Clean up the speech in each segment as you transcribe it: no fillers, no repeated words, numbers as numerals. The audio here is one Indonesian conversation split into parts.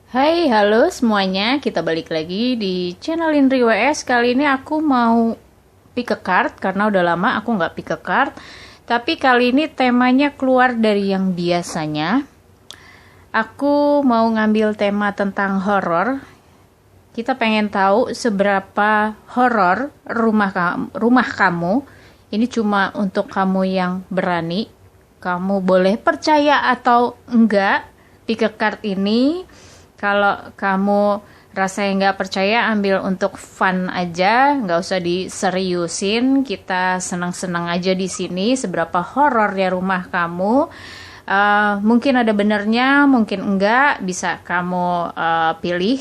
Hai, halo semuanya. Kita balik lagi di channel Indri WS. Kali ini aku mau pick a card karena udah lama aku nggak pick a card. Tapi kali ini temanya keluar dari yang biasanya. Aku mau ngambil tema tentang horor. Kita pengen tahu seberapa horor rumah kamu. Ini cuma untuk kamu yang berani. Kamu boleh percaya atau enggak pick a card ini. Kalau kamu rasanya nggak percaya, ambil untuk fun aja, nggak usah diseriusin. Kita senang-senang aja di sini. Seberapa horor ya rumah kamu? Mungkin ada benernya, mungkin enggak. Bisa kamu pilih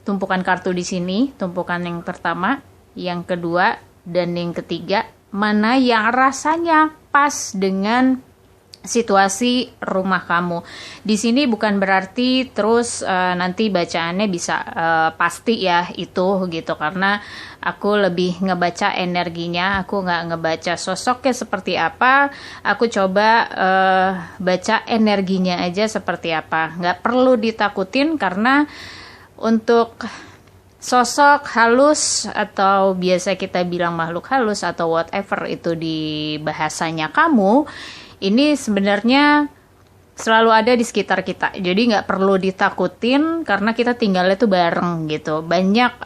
tumpukan kartu di sini. Tumpukan yang pertama, yang kedua, dan yang ketiga. Mana yang rasanya pas dengan situasi rumah kamu. Di sini bukan berarti terus nanti bacaannya bisa pasti ya itu gitu, karena aku lebih ngebaca energinya, aku nggak ngebaca sosoknya seperti apa, aku coba baca energinya aja seperti apa. Nggak perlu ditakutin karena untuk sosok halus atau biasa kita bilang makhluk halus atau whatever itu di bahasanya kamu, ini sebenarnya selalu ada di sekitar kita. Jadi nggak perlu ditakutin karena kita tinggalnya tuh bareng gitu. Banyak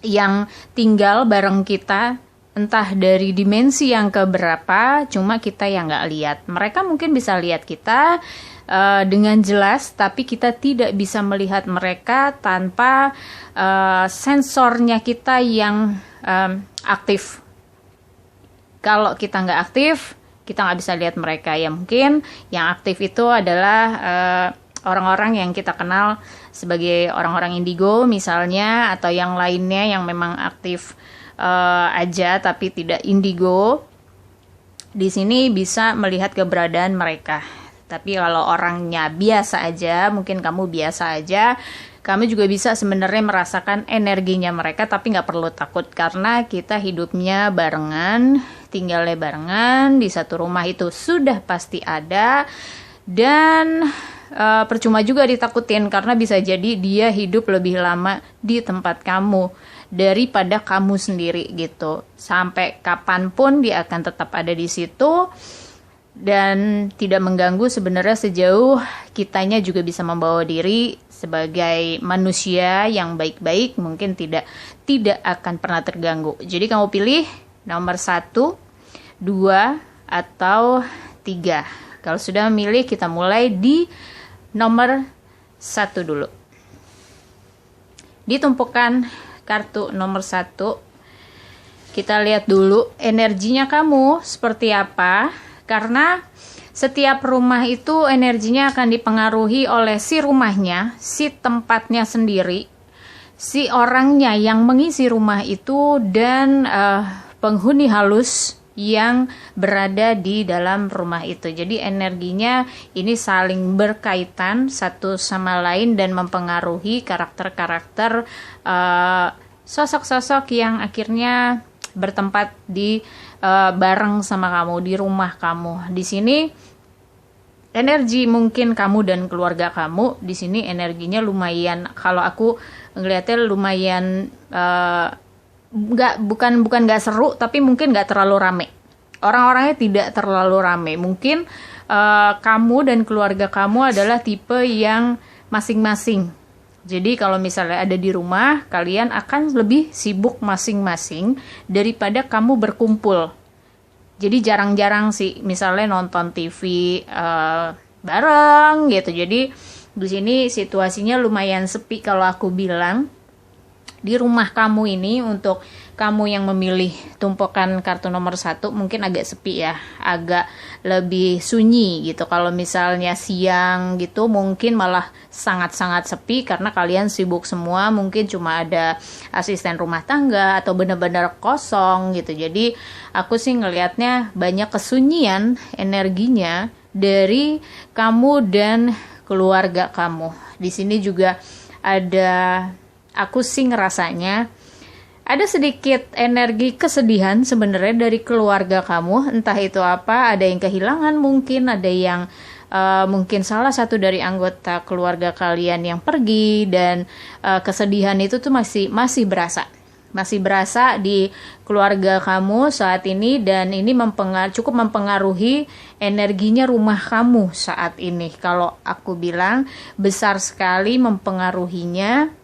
yang tinggal bareng kita, entah dari dimensi yang keberapa, cuma kita yang nggak lihat. Mereka mungkin bisa lihat kita dengan jelas, tapi kita tidak bisa melihat mereka tanpa sensornya kita yang aktif. Kalau kita nggak aktif, kita nggak bisa lihat mereka. Ya mungkin yang aktif itu adalah orang-orang yang kita kenal sebagai orang-orang indigo misalnya, atau yang lainnya yang memang aktif aja tapi tidak indigo. Di sini bisa melihat keberadaan mereka. Tapi kalau orangnya biasa aja, mungkin kamu biasa aja, kamu juga bisa sebenarnya merasakan energinya mereka, tapi nggak perlu takut karena kita hidupnya barengan, tinggalnya barengan di satu rumah, itu sudah pasti ada. Dan percuma juga ditakutin karena bisa jadi dia hidup lebih lama di tempat kamu daripada kamu sendiri gitu. Sampai kapanpun dia akan tetap ada di situ dan tidak mengganggu. Sebenarnya sejauh kitanya juga bisa membawa diri sebagai manusia yang baik-baik, mungkin tidak akan pernah terganggu. Jadi kamu pilih nomor 1, 2, atau 3. Kalau sudah memilih, kita mulai di nomor 1 dulu. Ditumpukan kartu nomor 1, kita lihat dulu energinya kamu seperti apa, karena setiap rumah itu energinya akan dipengaruhi oleh si rumahnya, si tempatnya sendiri, si orangnya yang mengisi rumah itu, dan penghuni halus yang berada di dalam rumah itu. Jadi energinya ini saling berkaitan satu sama lain dan mempengaruhi karakter-karakter sosok-sosok yang akhirnya bertempat di bareng sama kamu di rumah kamu. Di sini energi mungkin kamu dan keluarga kamu di sini energinya lumayan, kalau aku ngeliatnya lumayan bukan nggak seru, tapi mungkin nggak terlalu rame. Orang-orangnya tidak terlalu rame. Mungkin kamu dan keluarga kamu adalah tipe yang masing-masing. Jadi kalau misalnya ada di rumah, kalian akan lebih sibuk masing-masing daripada kamu berkumpul. Jadi jarang-jarang sih misalnya nonton TV bareng gitu. Jadi di sini situasinya lumayan sepi kalau aku bilang. Di rumah kamu ini, untuk kamu yang memilih tumpukan kartu nomor 1, mungkin agak sepi ya, agak lebih sunyi gitu. Kalau misalnya siang gitu mungkin malah sangat-sangat sepi karena kalian sibuk semua, mungkin cuma ada asisten rumah tangga atau benar-benar kosong gitu. Jadi aku sih ngelihatnya banyak kesunyian energinya dari kamu dan keluarga kamu. Di sini juga ada, aku sih ngerasanya ada sedikit energi kesedihan sebenarnya dari keluarga kamu. Entah itu apa, ada yang kehilangan mungkin, ada yang mungkin salah satu dari anggota keluarga kalian yang pergi, dan kesedihan itu tuh masih berasa di keluarga kamu saat ini, dan ini cukup mempengaruhi energinya rumah kamu saat ini. Kalau aku bilang besar sekali mempengaruhinya.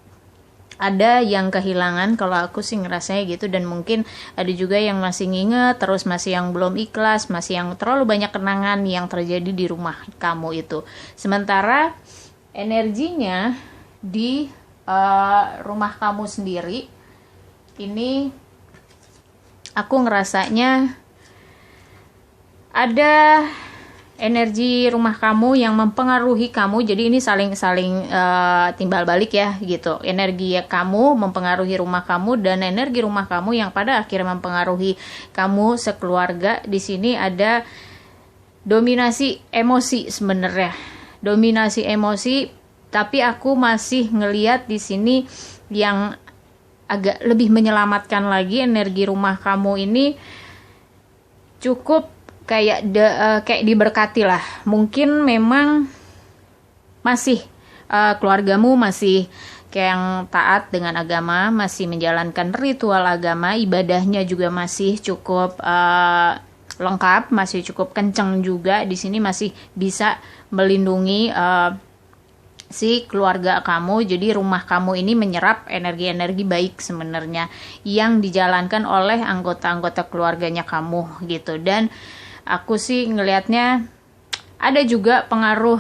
Ada yang kehilangan, kalau aku sih ngerasanya gitu, dan mungkin ada juga yang masih nginget, terus masih yang belum ikhlas, masih yang terlalu banyak kenangan yang terjadi di rumah kamu itu. Sementara energinya di rumah kamu sendiri, ini aku ngerasanya ada energi rumah kamu yang mempengaruhi kamu. Jadi ini saling timbal balik ya gitu. Energi kamu mempengaruhi rumah kamu, dan energi rumah kamu yang pada akhirnya mempengaruhi kamu sekeluarga. Di sini ada dominasi emosi sebenarnya. Dominasi emosi, tapi aku masih ngelihat di sini yang agak lebih menyelamatkan lagi energi rumah kamu ini cukup kayak diberkati lah. Mungkin memang masih keluargamu masih kayak yang taat dengan agama, masih menjalankan ritual agama, ibadahnya juga masih cukup lengkap, masih cukup kenceng juga. Di sini masih bisa melindungi si keluarga kamu. Jadi rumah kamu ini menyerap energi-energi baik sebenarnya yang dijalankan oleh anggota-anggota keluarganya kamu gitu. Dan aku sih ngelihatnya ada juga pengaruh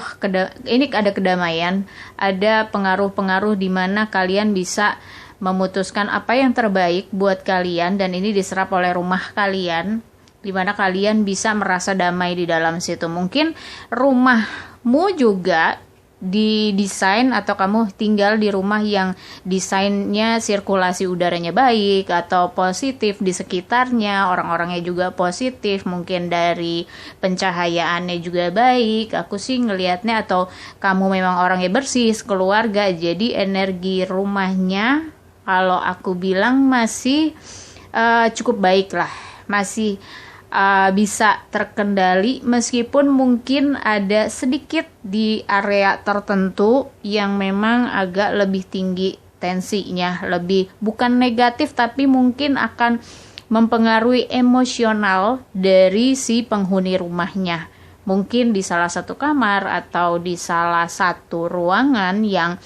ini ada kedamaian, ada pengaruh-pengaruh di mana kalian bisa memutuskan apa yang terbaik buat kalian, dan ini diserap oleh rumah kalian, di mana kalian bisa merasa damai di dalam situ. Mungkin rumahmu juga didesain, atau kamu tinggal di rumah yang desainnya sirkulasi udaranya baik atau positif di sekitarnya, orang-orangnya juga positif, mungkin dari pencahayaannya juga baik. Aku sih ngelihatnya, atau kamu memang orangnya bersih keluarga, jadi energi rumahnya kalau aku bilang masih cukup baik lah, masih bisa terkendali, meskipun mungkin ada sedikit di area tertentu yang memang agak lebih tinggi tensinya, lebih bukan negatif tapi mungkin akan mempengaruhi emosional dari si penghuni rumahnya. Mungkin di salah satu kamar atau di salah satu ruangan yang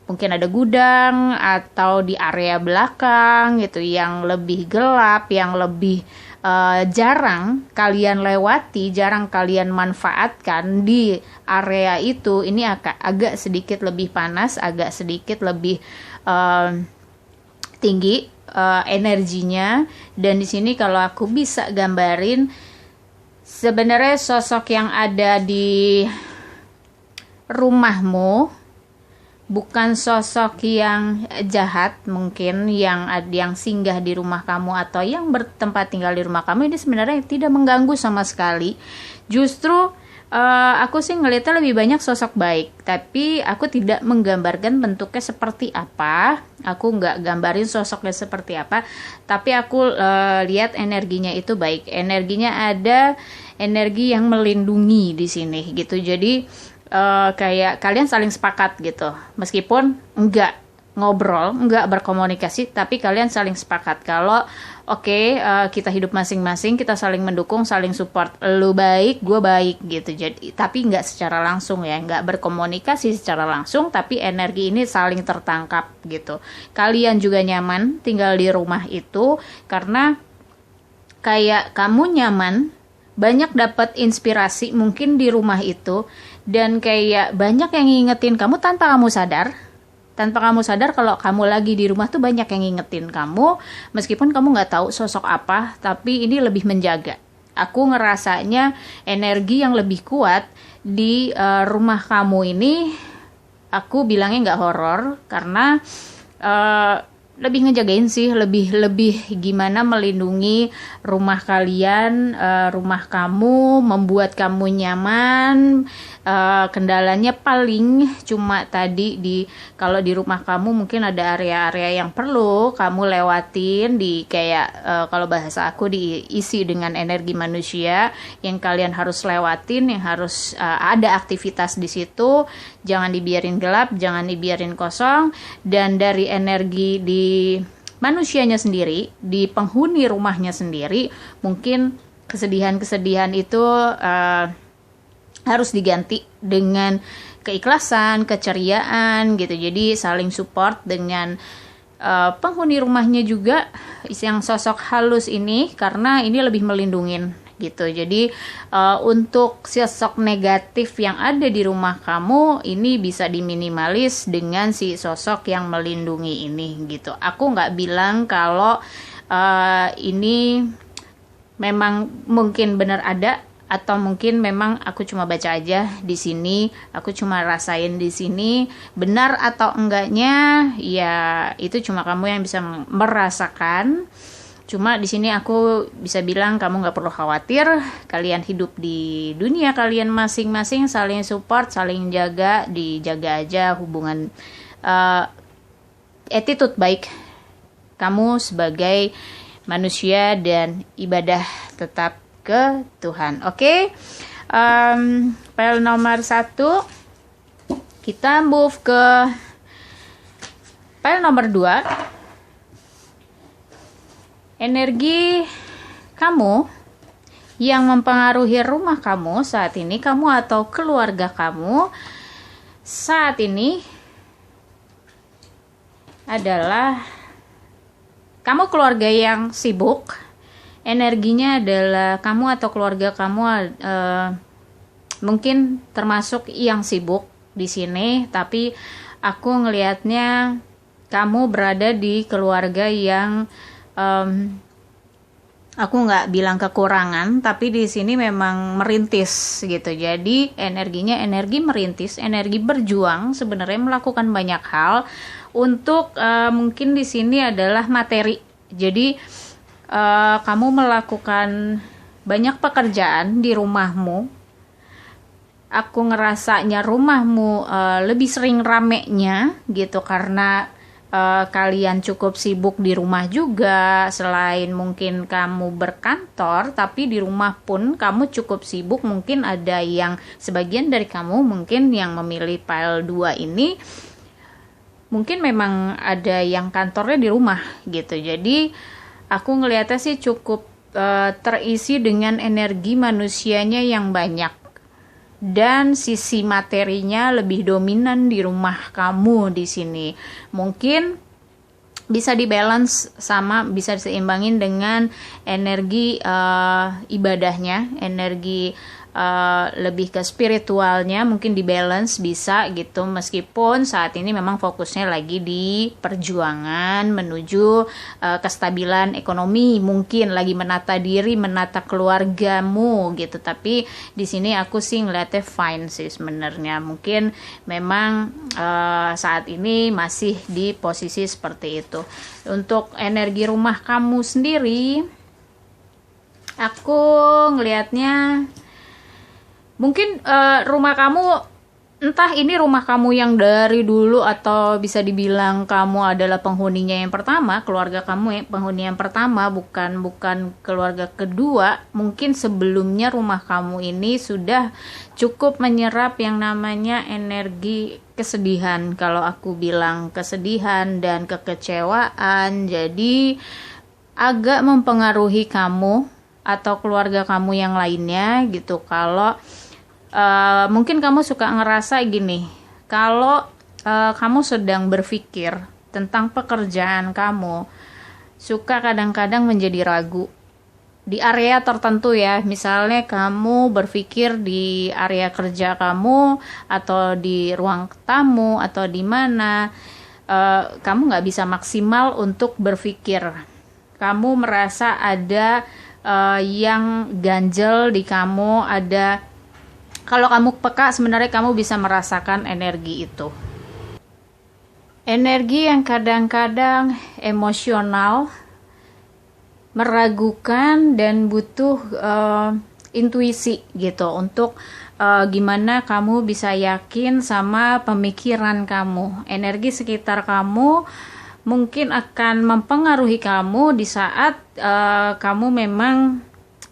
mungkin ada gudang, atau di area belakang gitu yang lebih gelap, yang lebih jarang kalian lewati, jarang kalian manfaatkan. Di area itu ini agak sedikit lebih panas, agak sedikit lebih tinggi energinya. Dan di sini kalau aku bisa gambarin, sebenarnya sosok yang ada di rumahmu bukan sosok yang jahat, mungkin yang singgah di rumah kamu atau yang bertempat tinggal di rumah kamu. Ini sebenarnya tidak mengganggu sama sekali. Justru aku sih ngeliatnya lebih banyak sosok baik, tapi aku tidak menggambarkan bentuknya seperti apa. Aku nggak gambarin sosoknya seperti apa, tapi aku lihat energinya itu baik. Energinya ada energi yang melindungi di sini gitu. Jadi kayak kalian saling sepakat gitu, meskipun enggak ngobrol, enggak berkomunikasi, tapi kalian saling sepakat kalau kita hidup masing-masing, kita saling mendukung, saling support, lu baik, gue baik gitu. Jadi tapi enggak secara langsung ya, enggak berkomunikasi secara langsung, tapi energi ini saling tertangkap gitu. Kalian juga nyaman tinggal di rumah itu karena kayak kamu nyaman, banyak dapat inspirasi mungkin di rumah itu, dan kayak banyak yang ngingetin kamu tanpa kamu sadar kalau kamu lagi di rumah tuh banyak yang ngingetin kamu, meskipun kamu nggak tahu sosok apa, tapi ini lebih menjaga. Aku ngerasanya energi yang lebih kuat di rumah kamu ini. Aku bilangnya nggak horor karena lebih ngejagain sih, lebih gimana melindungi rumah kalian, rumah kamu, membuat kamu nyaman, Kendalanya paling cuma tadi kalau di rumah kamu mungkin ada area-area yang perlu kamu lewatin, kayak kalau bahasa aku diisi dengan energi manusia yang kalian harus lewatin, yang harus ada aktivitas di situ. Jangan dibiarin gelap, jangan dibiarin kosong. Dan dari energi di manusianya sendiri, di penghuni rumahnya sendiri, mungkin kesedihan-kesedihan itu harus diganti dengan keikhlasan, keceriaan gitu. Jadi saling support dengan penghuni rumahnya juga, yang sosok halus ini, karena ini lebih melindungin gitu. Jadi untuk sosok negatif yang ada di rumah kamu ini bisa diminimalis dengan si sosok yang melindungi ini gitu. Aku nggak bilang kalau ini memang mungkin benar ada, atau mungkin memang aku cuma baca aja di sini, aku cuma rasain di sini. Benar atau enggaknya ya itu cuma kamu yang bisa merasakan. Cuma di sini aku bisa bilang kamu nggak perlu khawatir. Kalian hidup di dunia kalian masing-masing, saling support, saling jaga, dijaga aja hubungan attitude baik kamu sebagai manusia, dan ibadah tetap ke Tuhan. Oke. File nomor 1, kita move ke file nomor 2. Energi kamu yang mempengaruhi rumah kamu saat ini, kamu atau keluarga kamu saat ini adalah kamu keluarga yang sibuk. Energinya adalah kamu atau keluarga kamu mungkin termasuk yang sibuk di sini, tapi aku ngelihatnya kamu berada di keluarga yang aku nggak bilang kekurangan, tapi di sini memang merintis gitu. Jadi energinya energi merintis, energi berjuang, sebenarnya melakukan banyak hal untuk mungkin di sini adalah materi. Jadi kamu melakukan banyak pekerjaan di rumahmu. Aku ngerasanya rumahmu lebih sering ramenya gitu, karena kalian cukup sibuk di rumah juga. Selain mungkin kamu berkantor, tapi di rumah pun kamu cukup sibuk. Mungkin ada yang sebagian dari kamu mungkin yang memilih file 2 ini, mungkin memang ada yang kantornya di rumah gitu. Jadi aku ngelihatnya sih cukup terisi dengan energi manusianya yang banyak, dan sisi materinya lebih dominan di rumah kamu di sini. Mungkin bisa dibalance bisa diseimbangin dengan energi ibadahnya, energi lebih ke spiritualnya, mungkin dibalance bisa gitu. Meskipun saat ini memang fokusnya lagi di perjuangan menuju kestabilan ekonomi, mungkin lagi menata diri, menata keluargamu gitu. Tapi di sini aku sih ngeliatnya fine sih sebenarnya. Mungkin memang saat ini masih di posisi seperti itu. Untuk energi rumah kamu sendiri, aku ngelihatnya mungkin rumah kamu, entah ini rumah kamu yang dari dulu atau bisa dibilang kamu adalah penghuninya yang pertama, keluarga kamu penghuni yang pertama, bukan keluarga kedua. Mungkin sebelumnya rumah kamu ini sudah cukup menyerap yang namanya energi kesedihan, kalau aku bilang kesedihan dan kekecewaan. Jadi agak mempengaruhi kamu atau keluarga kamu yang lainnya gitu. Kalau mungkin kamu suka ngerasa gini, kalau kamu sedang berpikir tentang pekerjaan kamu, suka kadang-kadang menjadi ragu di area tertentu ya. Misalnya kamu berpikir di area kerja kamu, atau di ruang tamu, atau di mana, kamu nggak bisa maksimal untuk berpikir. Kamu merasa ada yang ganjel di kamu, ada. Kalau kamu peka, sebenarnya kamu bisa merasakan energi itu. Energi yang kadang-kadang emosional, meragukan, dan butuh intuisi gitu untuk gimana kamu bisa yakin sama pemikiran kamu. Energi sekitar kamu mungkin akan mempengaruhi kamu di saat kamu memang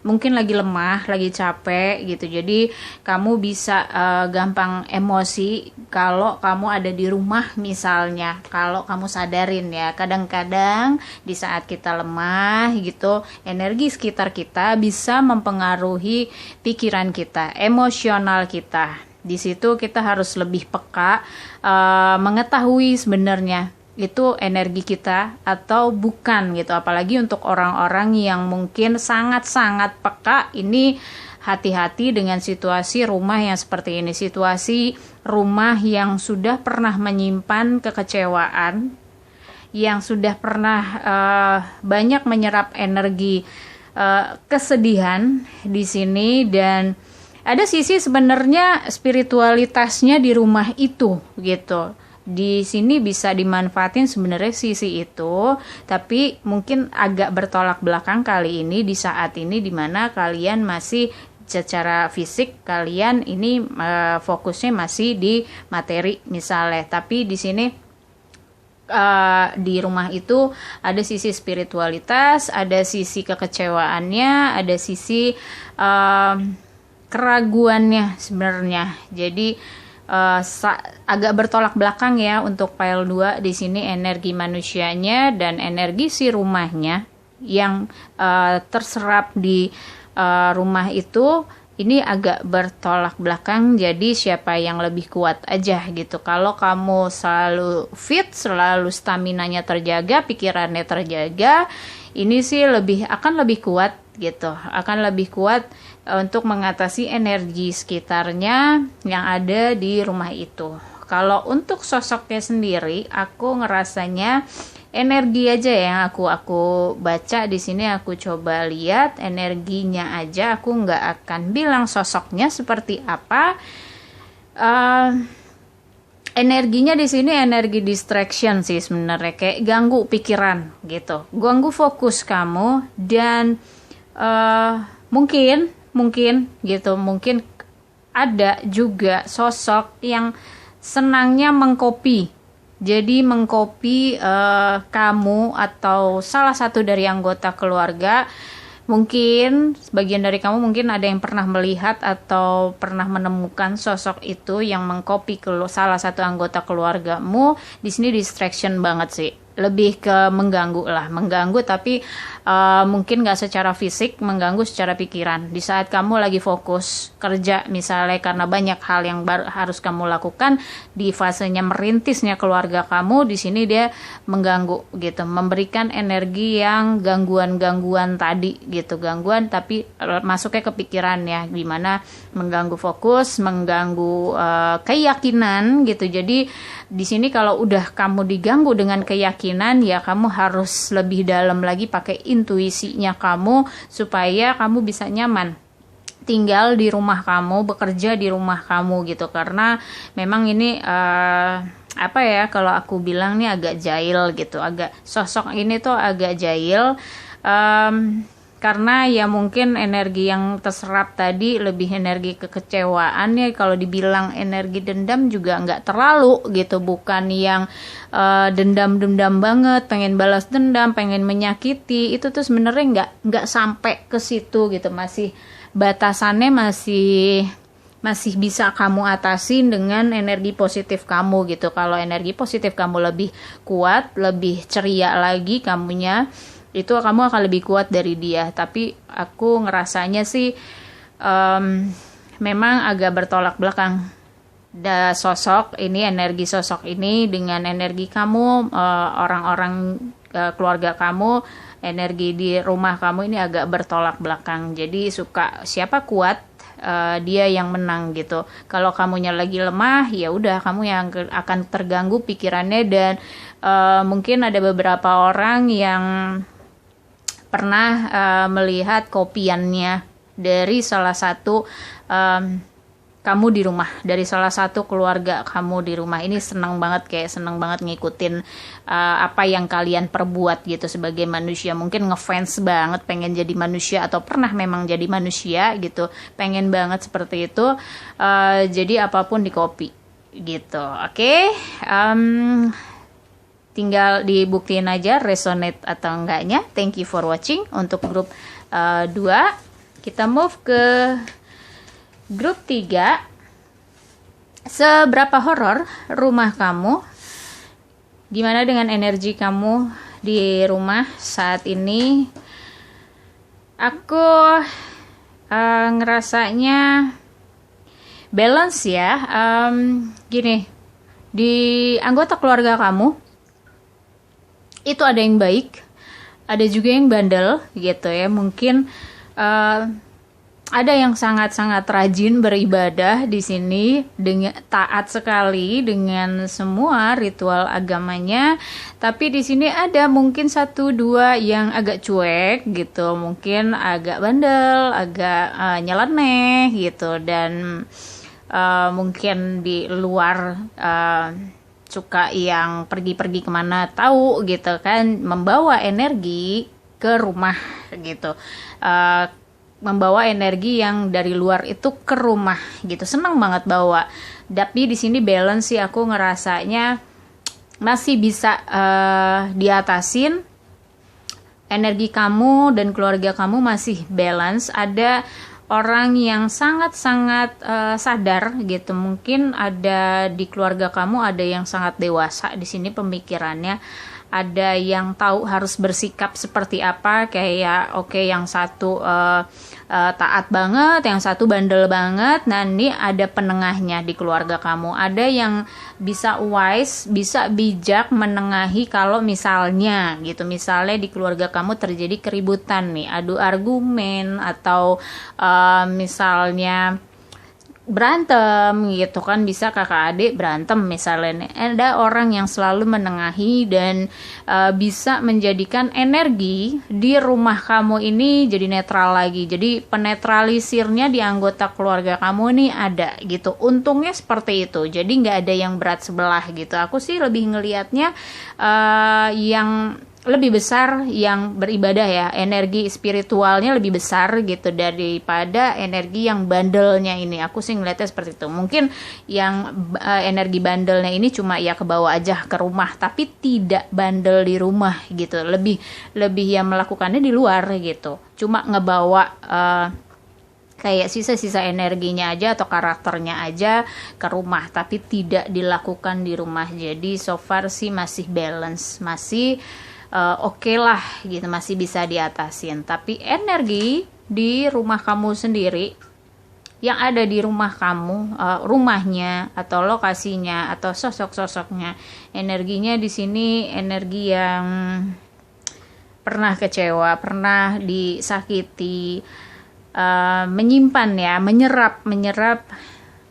mungkin lagi lemah, lagi capek gitu. Jadi kamu bisa gampang emosi kalau kamu ada di rumah misalnya. Kalau kamu sadarin ya, kadang-kadang di saat kita lemah gitu, energi sekitar kita bisa mempengaruhi pikiran kita, emosional kita. Di situ kita harus lebih peka, mengetahui sebenarnya itu energi kita atau bukan gitu. Apalagi untuk orang-orang yang mungkin sangat-sangat peka, ini hati-hati dengan situasi rumah yang seperti ini. Situasi rumah yang sudah pernah menyimpan kekecewaan, yang sudah pernah banyak menyerap energi kesedihan di sini, dan ada sisi sebenarnya spiritualitasnya di rumah itu gitu. Di sini bisa dimanfaatin sebenarnya sisi itu, tapi mungkin agak bertolak belakang kali ini di saat ini di mana kalian masih secara fisik kalian ini fokusnya masih di materi misalnya, tapi di sini di rumah itu ada sisi spiritualitas, ada sisi kekecewaannya, ada sisi keraguannya sebenarnya. Jadi agak bertolak belakang ya untuk file 2 di sini, energi manusianya dan energi si rumahnya yang terserap di rumah itu ini agak bertolak belakang. Jadi siapa yang lebih kuat aja gitu. Kalau kamu selalu fit, selalu staminanya terjaga, pikirannya terjaga, ini sih akan lebih kuat gitu, akan lebih kuat untuk mengatasi energi sekitarnya yang ada di rumah itu. Kalau untuk sosoknya sendiri, aku ngerasanya energi aja yang aku baca di sini, aku coba lihat energinya aja, aku nggak akan bilang sosoknya seperti apa. Energinya di sini energi distraction sih sebenarnya, kayak ganggu pikiran gitu, ganggu fokus kamu, dan mungkin gitu, mungkin ada juga sosok yang senangnya mengcopy. Jadi mengcopy kamu atau salah satu dari anggota keluarga. Mungkin sebagian dari kamu mungkin ada yang pernah melihat atau pernah menemukan sosok itu yang mengcopy salah satu anggota keluargamu. Di sini distraction banget sih, lebih ke mengganggu lah, mengganggu tapi mungkin nggak secara fisik, mengganggu secara pikiran. Di saat kamu lagi fokus kerja misalnya, karena banyak hal yang harus kamu lakukan di fasenya merintisnya keluarga kamu, di sini dia mengganggu gitu, memberikan energi yang gangguan-gangguan tadi gitu, gangguan tapi masuknya ke pikiran ya, gimana mengganggu fokus, mengganggu keyakinan gitu. Jadi di sini kalau udah kamu diganggu dengan keyakinan ya, kamu harus lebih dalam lagi pakai intuisinya kamu supaya kamu bisa nyaman tinggal di rumah kamu, bekerja di rumah kamu gitu. Karena memang ini apa ya, kalau aku bilang nih agak jahil gitu, agak sosok ini tuh agak jahil. Karena ya mungkin energi yang terserap tadi lebih energi kekecewaan ya. Kalau dibilang energi dendam juga nggak terlalu gitu, bukan yang dendam-dendam banget, pengen balas dendam, pengen menyakiti, itu tuh sebenarnya nggak sampai ke situ gitu. Masih batasannya masih bisa kamu atasin dengan energi positif kamu gitu. Kalau energi positif kamu lebih kuat, lebih ceria lagi kamunya, itu kamu akan lebih kuat dari dia. Tapi aku ngerasanya sih memang agak bertolak belakang sosok ini, energi sosok ini dengan energi kamu, orang-orang keluarga kamu, energi di rumah kamu ini agak bertolak belakang. Jadi suka siapa kuat dia yang menang gitu. Kalau kamunya lagi lemah ya udah kamu yang akan terganggu pikirannya. Dan mungkin ada beberapa orang yang pernah melihat kopiannya dari salah satu kamu di rumah, dari salah satu keluarga kamu di rumah ini seneng banget, kayak seneng banget ngikutin apa yang kalian perbuat gitu sebagai manusia, mungkin ngefans banget pengen jadi manusia atau pernah memang jadi manusia gitu, pengen banget seperti itu. Jadi apapun di copy gitu. Oke. Tinggal dibuktiin aja resonate atau enggaknya. Thank you for watching. Untuk grup 2 kita move ke grup 3. Seberapa horor rumah kamu? Gimana dengan energi kamu di rumah saat ini? Aku ngerasanya balance ya. Gini, di anggota keluarga kamu itu ada yang baik, ada juga yang bandel gitu ya. Mungkin ada yang sangat-sangat rajin beribadah di sini, dengan taat sekali dengan semua ritual agamanya. Tapi di sini ada mungkin 1-2 yang agak cuek gitu, mungkin agak bandel, agak nyeleneh gitu, dan mungkin di luar suka yang pergi-pergi kemana tahu gitu kan, membawa energi ke rumah gitu. Membawa energi yang dari luar itu ke rumah gitu, senang banget bawa. Tapi di sini balance sih, aku ngerasanya masih bisa diatasin. Energi kamu dan keluarga kamu masih balance. Ada orang yang sangat-sangat sadar gitu, mungkin ada di keluarga kamu ada yang sangat dewasa di sini pemikirannya. Ada yang tahu harus bersikap seperti apa, kayak oke, yang satu taat banget, yang satu bandel banget. Nah, ini ada penengahnya di keluarga kamu. Ada yang bisa wise, bisa bijak menengahi kalau misalnya gitu. Misalnya di keluarga kamu terjadi keributan nih, adu argumen, atau misalnya berantem gitu kan, bisa kakak adik berantem misalnya. Ada orang yang selalu menengahi dan bisa menjadikan energi di rumah kamu ini jadi netral lagi. Jadi penetralisirnya di anggota keluarga kamu nih ada gitu. Untungnya seperti itu. Jadi nggak ada yang berat sebelah gitu. Aku sih lebih ngelihatnya yang lebih besar yang beribadah ya, energi spiritualnya lebih besar gitu daripada energi yang bandelnya ini. Aku sih ngeliatnya seperti itu. Mungkin yang energi bandelnya ini cuma ya kebawa aja ke rumah, tapi tidak bandel di rumah gitu. Lebih yang melakukannya di luar gitu. Cuma ngebawa kayak sisa-sisa energinya aja atau karakternya aja ke rumah, tapi tidak dilakukan di rumah. Jadi so far sih masih balance, masih oke lah gitu, masih bisa diatasin. Tapi energi di rumah kamu sendiri, yang ada di rumah kamu, rumahnya atau lokasinya atau sosok-sosoknya, energinya di sini energi yang pernah kecewa, pernah disakiti, menyimpan ya, menyerap.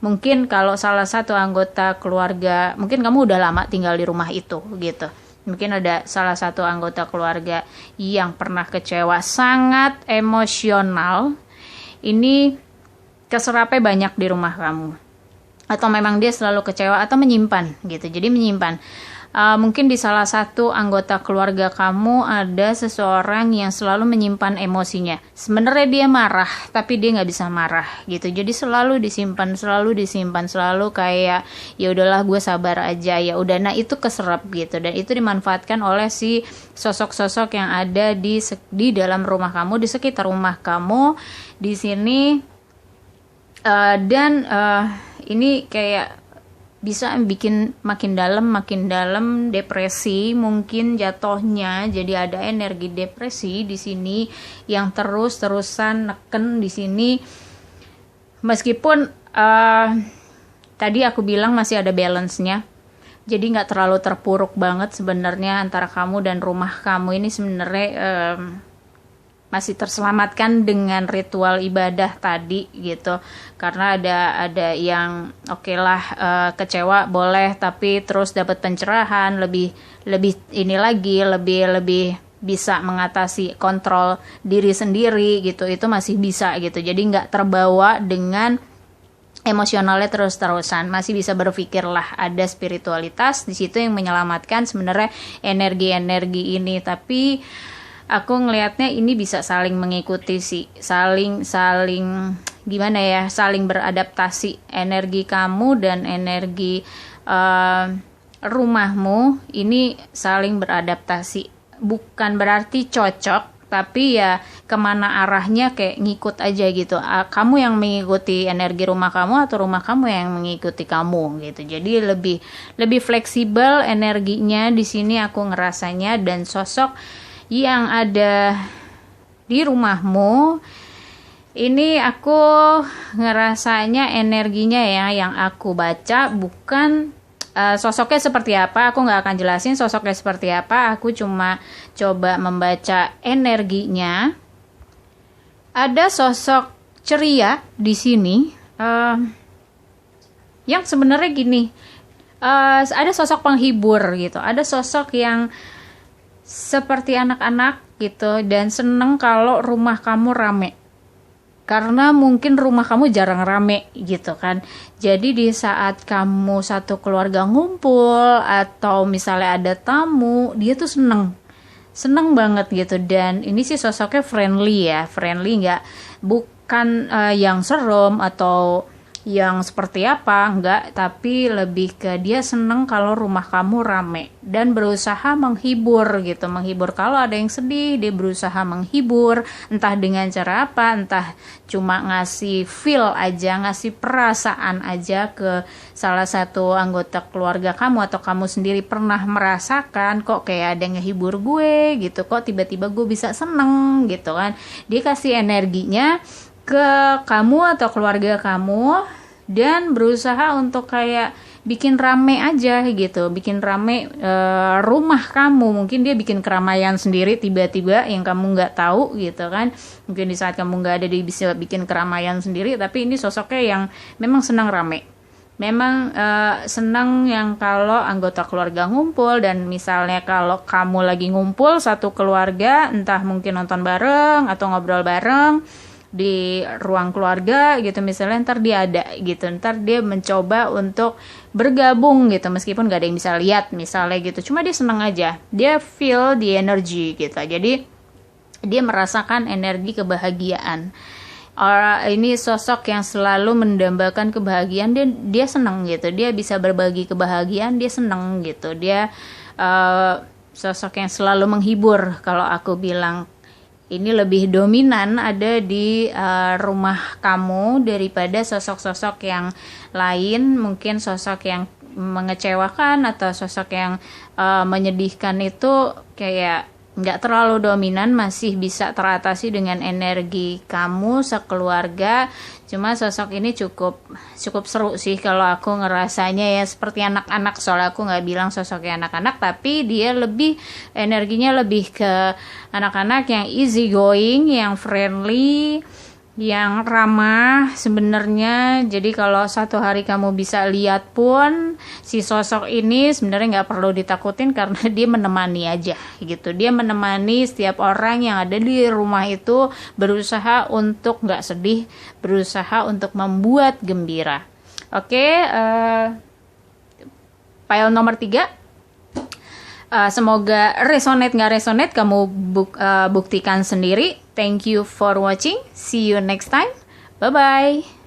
Mungkin kalau salah satu anggota keluarga, mungkin kamu udah lama tinggal di rumah itu gitu. Mungkin ada salah satu anggota keluarga yang pernah kecewa, sangat emosional. Ini keserapnya banyak di rumah kamu. Atau memang dia selalu kecewa atau menyimpan gitu. Jadi menyimpan. Mungkin di salah satu anggota keluarga kamu ada seseorang yang selalu menyimpan emosinya. Sebenarnya dia marah, tapi dia nggak bisa marah gitu. Jadi selalu disimpan, selalu kayak ya udahlah gue sabar aja, ya udah. Nah itu keserap gitu, dan itu dimanfaatkan oleh si sosok-sosok yang ada di dalam rumah kamu, di sekitar rumah kamu di sini. Dan ini kayak bisa bikin makin dalam depresi mungkin jatuhnya. Jadi ada energi depresi di sini yang terus-terusan neken di sini. Meskipun tadi aku bilang masih ada balance-nya. Jadi nggak terlalu terpuruk banget sebenarnya antara kamu dan rumah kamu ini sebenarnya masih terselamatkan dengan ritual ibadah tadi gitu. Karena ada yang oke lah, kecewa boleh, tapi terus dapat pencerahan, lebih ini lagi, lebih bisa mengatasi, kontrol diri sendiri gitu. Itu masih bisa gitu. Jadi nggak terbawa dengan emosionalnya terus-terusan, masih bisa berpikir lah, ada spiritualitas di situ yang menyelamatkan sebenarnya energi-energi ini. Tapi aku ngelihatnya ini bisa saling mengikuti sih, saling gimana ya, saling beradaptasi, energi kamu dan energi rumahmu ini saling beradaptasi. Bukan berarti cocok, tapi ya kemana arahnya kayak ngikut aja gitu. Kamu yang mengikuti energi rumah kamu atau rumah kamu yang mengikuti kamu gitu. Jadi lebih fleksibel energinya di sini aku ngerasanya. Dan sosok yang ada di rumahmu ini aku ngerasanya energinya ya, yang aku baca bukan sosoknya seperti apa, aku nggak akan jelasin sosoknya seperti apa, aku cuma coba membaca energinya. Ada sosok ceria di sini, yang sebenarnya gini, ada sosok penghibur gitu, ada sosok yang seperti anak-anak gitu dan seneng kalau rumah kamu rame. Karena mungkin rumah kamu jarang rame gitu kan. Jadi di saat kamu satu keluarga ngumpul atau misalnya ada tamu, dia tuh seneng banget gitu. Dan ini sih sosoknya friendly ya, friendly, nggak bukan yang serem atau yang seperti apa, enggak, tapi lebih ke dia seneng kalau rumah kamu rame dan berusaha menghibur gitu, menghibur kalau ada yang sedih, dia berusaha menghibur, entah dengan cara apa, entah cuma ngasih feel aja, ngasih perasaan aja ke salah satu anggota keluarga kamu atau kamu sendiri pernah merasakan kok kayak ada yang ngehibur gue gitu, kok tiba-tiba gue bisa seneng gitu kan. Dia kasih energinya ke kamu atau keluarga kamu dan berusaha untuk kayak bikin rame aja gitu, bikin rame rumah kamu. Mungkin dia bikin keramaian sendiri tiba-tiba yang kamu nggak tahu gitu kan. Mungkin di saat kamu nggak ada dia bisa bikin keramaian sendiri, tapi ini sosoknya yang memang senang rame. Memang senang yang kalau anggota keluarga ngumpul, dan misalnya kalau kamu lagi ngumpul satu keluarga, entah mungkin nonton bareng atau ngobrol bareng di ruang keluarga gitu misalnya, ntar dia ada gitu, ntar dia mencoba untuk bergabung gitu meskipun gak ada yang bisa lihat misalnya gitu, cuma dia seneng aja, dia feel the energy gitu, jadi dia merasakan energi kebahagiaan. Ini sosok yang selalu mendambakan kebahagiaan, dia seneng gitu, dia bisa berbagi kebahagiaan, dia seneng gitu, dia sosok yang selalu menghibur. Kalau aku bilang ini lebih dominan ada di rumah kamu daripada sosok-sosok yang lain. Mungkin sosok yang mengecewakan atau sosok yang menyedihkan itu kayak nggak terlalu dominan, masih bisa teratasi dengan energi kamu sekeluarga. Cuma sosok ini cukup seru sih kalau aku ngerasanya ya, seperti anak-anak. Soalnya aku nggak bilang sosoknya anak-anak, tapi dia lebih energinya lebih ke anak-anak yang easy going, yang friendly, yang ramah sebenarnya. Jadi kalau satu hari kamu bisa lihat pun si sosok ini sebenarnya nggak perlu ditakutin karena dia menemani aja gitu. Dia menemani setiap orang yang ada di rumah itu, berusaha untuk nggak sedih, berusaha untuk membuat gembira. Oke, file nomor 3. Semoga resonate nggak resonate kamu buktikan sendiri. Thank you for watching. See you next time. Bye-bye.